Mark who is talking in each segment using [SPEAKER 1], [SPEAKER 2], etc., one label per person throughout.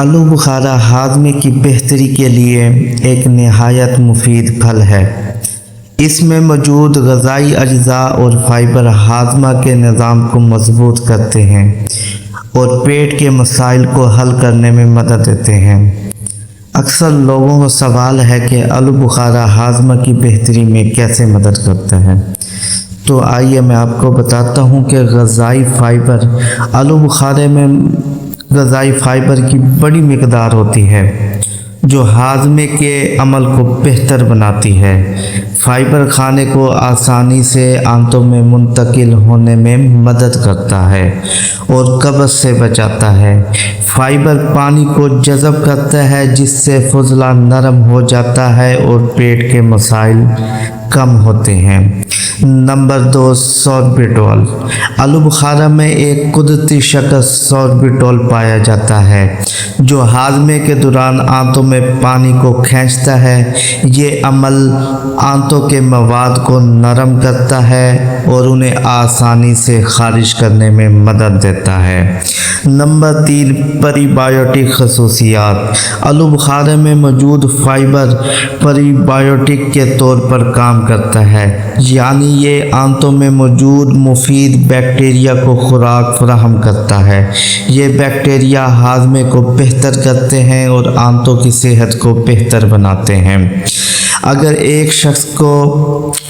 [SPEAKER 1] आलू बुखारा हाजमे की बेहतरी के लिए एक नहायत मुफीद फल है। इसमें मौजूद ग़िज़ाई अज्जा और फाइबर हाजमा के निज़ाम को मजबूत करते हैं और पेट के मसाइल को हल करने में मदद देते हैं। अक्सर लोगों को सवाल है कि आलू बुखारा हाजमा की बेहतरी में कैसे मदद करता है। तो आइए मैं आपको बताता हूँ कि ग़िज़ाई फ़ाइबर आलू बुखारे में ग़िज़ाई फ़ाइबर की बड़ी मिक़दार होती है जो हाजमे के अमल को बेहतर बनाती है। फ़ाइबर खाने को आसानी से आंतों में मुंतकिल होने में मदद करता है और कब्ज़ से बचाता है। फ़ाइबर पानी को जज़ब करता है जिससे फ़ुज़ला नरम हो जाता है और पेट के मसाइल कम होते हैं। Number 2, sorbitol. आलू बुखारा में एक कुदरती शक्कर सॉर्बिटॉल पाया जाता है जो हाजमे के दौरान आंतों में पानी को खींचता है। ये अमल आंतों के मवाद को नरम करता है और उन्हें आसानी से खारिज करने में मदद देता है। नंबर 3, प्रीबायोटिक खसूसियात। आलू बुखारे में मौजूद फ़ाइबर प्रीबायोटिक के तौर पर काम करता है, यानी ये आंतों में मौजूद मुफीद बैक्टीरिया को खुराक फराहम करता है। ये बैक्टीरिया हाजमे को बेहतर करते हैं और आंतों की सेहत को बेहतर बनाते हैं। अगर एक शख्स को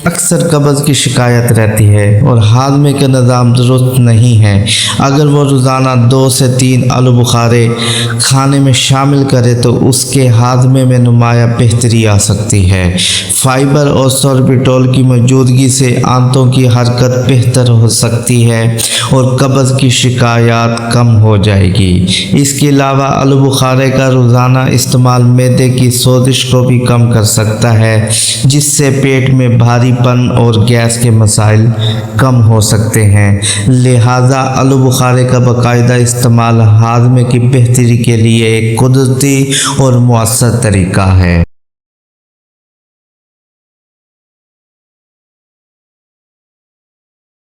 [SPEAKER 1] अक्सर कब्ज़ की शिकायत रहती है और हाजमे का निज़ाम दुरुस्त नहीं है, अगर वो रोज़ाना 2 से 3 आलू बुखारे खाने में शामिल करे तो उसके हाजमे में नुमाया बेहतरी आ सकती है। फ़ाइबर और सॉर्बिटॉल की मौजूदगी से आंतों की हरकत बेहतर हो सकती है और कब्ज़ की शिकायत कम हो जाएगी। इसके अलावा आलू बुखारे का रोज़ाना इस्तेमाल मैदे की सोजिश को भी कम कर सकता है, जिससे पेट में भारीपन और गैस के मसाइल कम हो सकते हैं। लिहाजा आलू बुखारे का बाकायदा इस्तेमाल हाजमे की बेहतरी के लिए एक कुदरती और मुअस्सर तरीका है।